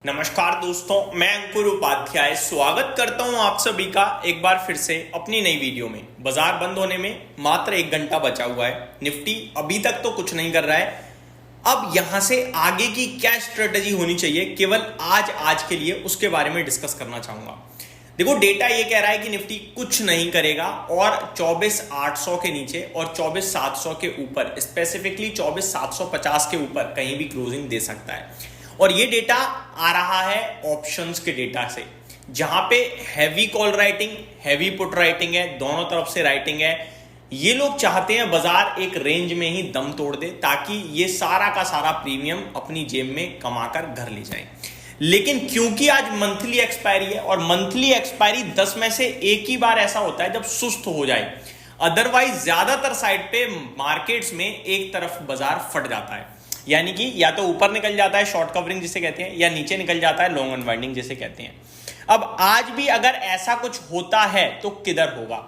नमस्कार दोस्तों, मैं अंकुर उपाध्याय स्वागत करता हूं आप सभी का एक बार फिर से अपनी नई वीडियो में। बाजार बंद होने में मात्र 1 घंटा बचा हुआ है। निफ्टी अभी तक तो कुछ नहीं कर रहा है। अब यहां से आगे की क्या स्ट्रेटेजी होनी चाहिए, केवल आज के लिए उसके बारे में डिस्कस करना चाहूंगा। देखो, डेटा ये कह रहा है कि निफ्टी कुछ नहीं करेगा और 24,800 के नीचे और 24,700 के ऊपर, स्पेसिफिकली 24,750 के ऊपर कहीं भी क्लोजिंग दे सकता है। और ये डेटा आ रहा है ऑप्शंस के डेटा से, जहां पे heavy call writing, heavy put writing है, दोनों तरफ से राइटिंग है। ये लोग चाहते हैं बाजार एक रेंज में ही दम तोड़ दे, ताकि ये सारा का सारा प्रीमियम अपनी जेब में कमाकर घर ले जाए। लेकिन क्योंकि आज मंथली एक्सपायरी है और मंथली एक्सपायरी 10 में से एक ही बार ऐसा होता है जब सुस्त हो जाए, अदरवाइज ज्यादातर साइड पे मार्केट्स में एक तरफ बाजार फट जाता है, यानी कि या तो ऊपर निकल जाता है शॉर्ट कवरिंग जिसे कहते हैं, या नीचे निकल जाता है लॉन्ग अनवाइंडिंग जिसे कहते हैं। अब आज भी अगर ऐसा कुछ होता है तो किधर होगा?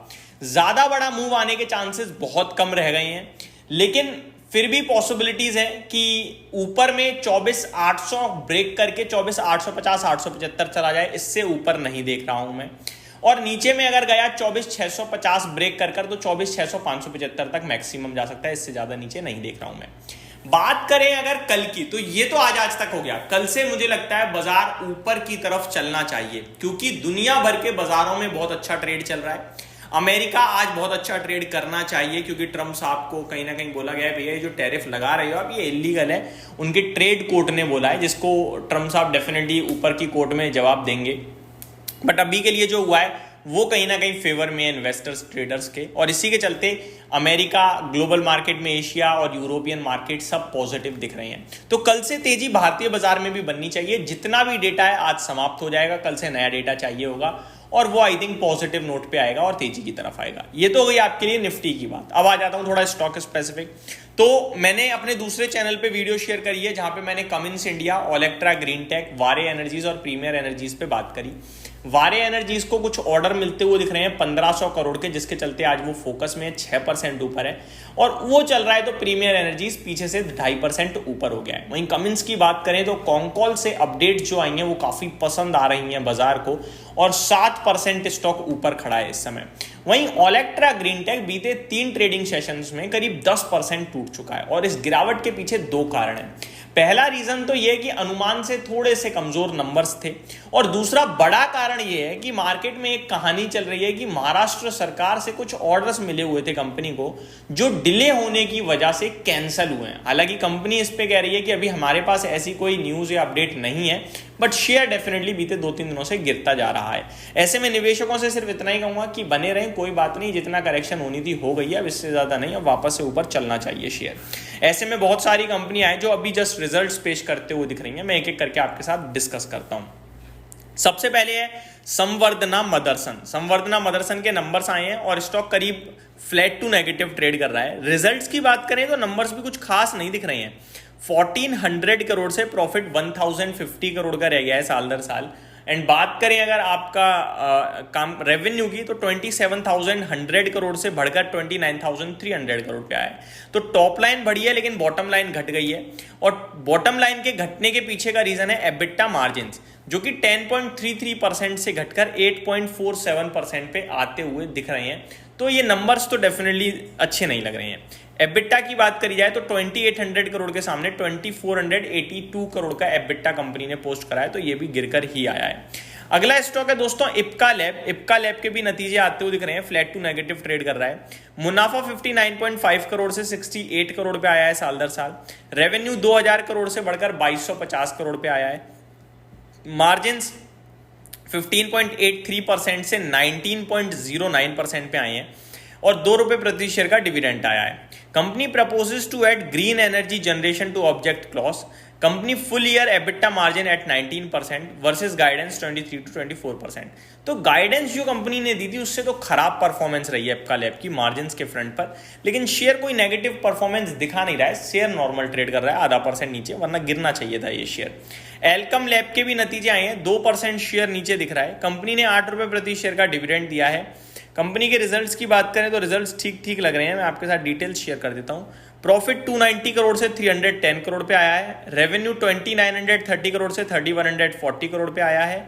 ज्यादा बड़ा मूव आने के चांसेस बहुत कम रह गए हैं, लेकिन फिर भी पॉसिबिलिटीज है कि ऊपर में 24,800 ब्रेक करके 24,850 875 चला जाए। इससे ऊपर नहीं देख रहा हूं मैं। और नीचे में अगर गया 24,650 ब्रेक कर तो 24,600 575 तक मैक्सिमम जा सकता है। इससे ज्यादा नीचे नहीं देख रहा हूं मैं। बात करें अगर कल की, तो ये तो आज तक हो गया। कल से मुझे लगता है बाजार ऊपर की तरफ चलना चाहिए, क्योंकि दुनिया भर के बाजारों में बहुत अच्छा ट्रेड चल रहा है। अमेरिका आज बहुत अच्छा ट्रेड करना चाहिए, क्योंकि ट्रम्प साहब को कहीं ना कहीं बोला गया है, भैया ये जो टैरिफ लगा रहे हो अब ये इलीगल है। उनके ट्रेड कोर्ट ने बोला है, जिसको ट्रम्प साहब डेफिनेटली ऊपर की कोर्ट में जवाब देंगे। बट अभी के लिए जो हुआ है वो कहीं ना कहीं फेवर में है इन्वेस्टर्स, ट्रेडर्स के। और इसी के चलते अमेरिका, ग्लोबल मार्केट में एशिया और यूरोपियन मार्केट सब पॉजिटिव दिख रहे हैं। तो कल से तेजी भारतीय बाजार में भी बननी चाहिए। जितना भी डेटा है आज समाप्त हो जाएगा, कल से नया डेटा चाहिए होगा और वो आई थिंक पॉजिटिव नोट पे आएगा और तेजी की तरफ आएगा। ये तो हो गई आपके लिए निफ्टी की बात। अब आ जाता हूं थोड़ा स्टॉक स्पेसिफिक। तो मैंने अपने दूसरे चैनल पे वीडियो शेयर करी है, जहां पे मैंने कमिंस इंडिया, ओलेक्ट्रा ग्रीनटेक, वारे एनर्जीज और प्रीमियर एनर्जीज पे बात करी। वारे एनर्जीज को कुछ ऑर्डर मिलते हुए दिख रहे हैं 1500 करोड़ के, जिसके चलते आज वो फोकस में 6% ऊपर है और वो चल रहा है। तो प्रीमियर एनर्जीज पीछे से 2.5% ऊपर हो गया है। वहीं कमिंस की बात करें तो कॉन्कॉल से अपडेट जो आई हैं वो काफी पसंद आ रही हैं बाजार को, और 7% स्टॉक ऊपर खड़ा है इस समय। वहीं ओलेक्ट्रा ग्रीनटेक बीते 3 ट्रेडिंग सेशंस में करीब 10% टूट चुका है, और इस गिरावट के पीछे 2 कारण हैं। पहला रीजन तो यह कि अनुमान से थोड़े से कमजोर नंबर्स थे, और दूसरा बड़ा कारण यह है कि मार्केट में एक कहानी चल रही है कि महाराष्ट्र सरकार से कुछ ऑर्डर्स मिले हुए थे कंपनी को, जो डिले होने की वजह से कैंसिल हुए हैं। हालांकि कंपनी इस पे कह रही है कि अभी हमारे पास ऐसी कोई न्यूज या अपडेट नहीं है, बट शेयर डेफिनेटली बीते 2-3 दिनों से गिरता जा रहा है। ऐसे में निवेशकों से सिर्फ इतना ही कहूंगा कि बने रहें, कोई बात नहीं, जितना करेक्शन होनी थी हो गई है, अब इससे ज्यादा नहीं, अब वापस से ऊपर चलना चाहिए शेयर। ऐसे में बहुत सारी कंपनियां हैं जो अभी जस्ट रिजल्ट्स पेश करते हुए दिख रही हैं। मैं एक एक करके आपके साथ डिस्कस करता हूं। सबसे पहले है संवर्धना मदरसन। संवर्धना मदरसन के नंबर्स आए हैं और स्टॉक करीब फ्लैट टू नेगेटिव ट्रेड कर रहा है। रिजल्ट्स की बात करें तो नंबर्स भी कुछ खास नहीं दिख रहे हैं। 1400 करोड़ से प्रॉफिट 1050 करोड़ का रह गया है साल दर साल। एंड बात करें अगर आपका काम रेवेन्यू की, तो 27,100 करोड़ से बढ़कर 29,300 करोड़ पे आया है। तो टॉप लाइन बढ़ी है, लेकिन बॉटम लाइन घट गई है। और बॉटम लाइन के घटने के पीछे का रीजन है एबिटा मार्जिन, जो कि 10.33% से घटकर 8.47% पे आते हुए दिख रहे हैं। तो ये नंबर्स तो डेफिनेटली अच्छे नहीं लग रहे हैं। एबिटा की बात करी जाए तो 2800 करोड़ के सामने 2482 करोड़ का एबिटा कंपनी ने पोस्ट करा है, तो ये भी गिरकर ही आया है। अगला स्टॉक है दोस्तों इप्का लैब। इप्का लैब के भी नतीजे आते हुए दिख रहे हैं, फ्लैट टू नेगेटिव ट्रेड कर रहा है। मुनाफा 59.5 करोड़ से 68 करोड़ पे आया है साल दर साल। रेवेन्यू 2000 करोड़ से बढ़कर 2250 करोड़ पे आया है। मार्जिन 15.83% से 19.09% पे आए हैं, और 2 रुपए प्रति शेयर का डिविडेंड आया है। Company proposes to add green energy generation to object clause. Company full year EBITDA margin at 19% versus guidance 23 to 24%। तो गाइडेंस जो कंपनी ने दी थी उससे तो खराब परफॉर्मेंस रही है एप्का लैब की मार्जिन के फ्रंट पर, लेकिन शेयर कोई नेगेटिव परफॉर्मेंस दिखा नहीं रहा है। शेयर नॉर्मल ट्रेड कर रहा है 0.5% नीचे, वरना गिरना चाहिए था ये शेयर। एल्कम लैब के भी नतीजे आए हैं, 2% शेयर नीचे दिख रहा है। कंपनी ने 8 रुपए प्रति शेयर का डिविडेंड दिया है। कंपनी के रिजल्ट्स की बात करें तो रिजल्ट्स ठीक ठीक लग रहे हैं। मैं आपके साथ डिटेल्स शेयर कर देता हूं। प्रॉफिट 290 करोड़ से 310 करोड़ पे आया है। रेवेन्यू 2930 करोड़ से 3140 करोड़ पे आया है।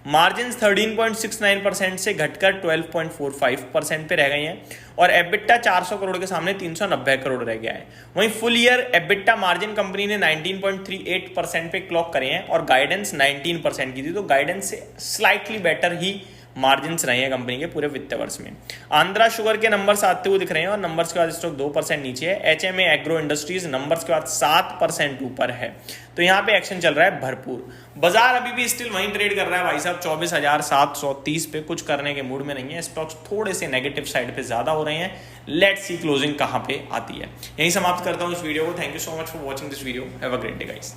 मार्जिन 13.69% से घटकर 12.45% पे रह गई हैं और एबिटा 400 करोड़ के सामने 390 करोड़ रह गया है। वहीं full year EBITDA margin company ने 19.38% पे क्लॉक करे हैं और गाइडेंस 19% की थी, तो गाइडेंस से स्लाइटली बेटर ही मार्जिन्स रहे हैं कंपनी के पूरे वित्त वर्ष में। आंध्रा शुगर के नंबर्स आते हुए दिख रहे हैं और नंबर्स के बाद स्टॉक 2% नीचे है। एचएमए एग्रो इंडस्ट्रीज नंबर्स के बाद 7% ऊपर है, तो यहाँ पे एक्शन चल रहा है भरपूर। बाजार अभी भी स्टिल वहीं ट्रेड कर रहा है भाई साहब, 24,730 पे, कुछ करने के मूड में नहीं है। स्टॉक्स थोड़े से नेगेटिव साइड पे ज्यादा हो रहे हैं। लेट्स सी क्लोजिंग कहाँ पे आती है। यहीं समाप्त करता हूँ इस वीडियो को। Thank you so much for watching this video. Have a great day guys.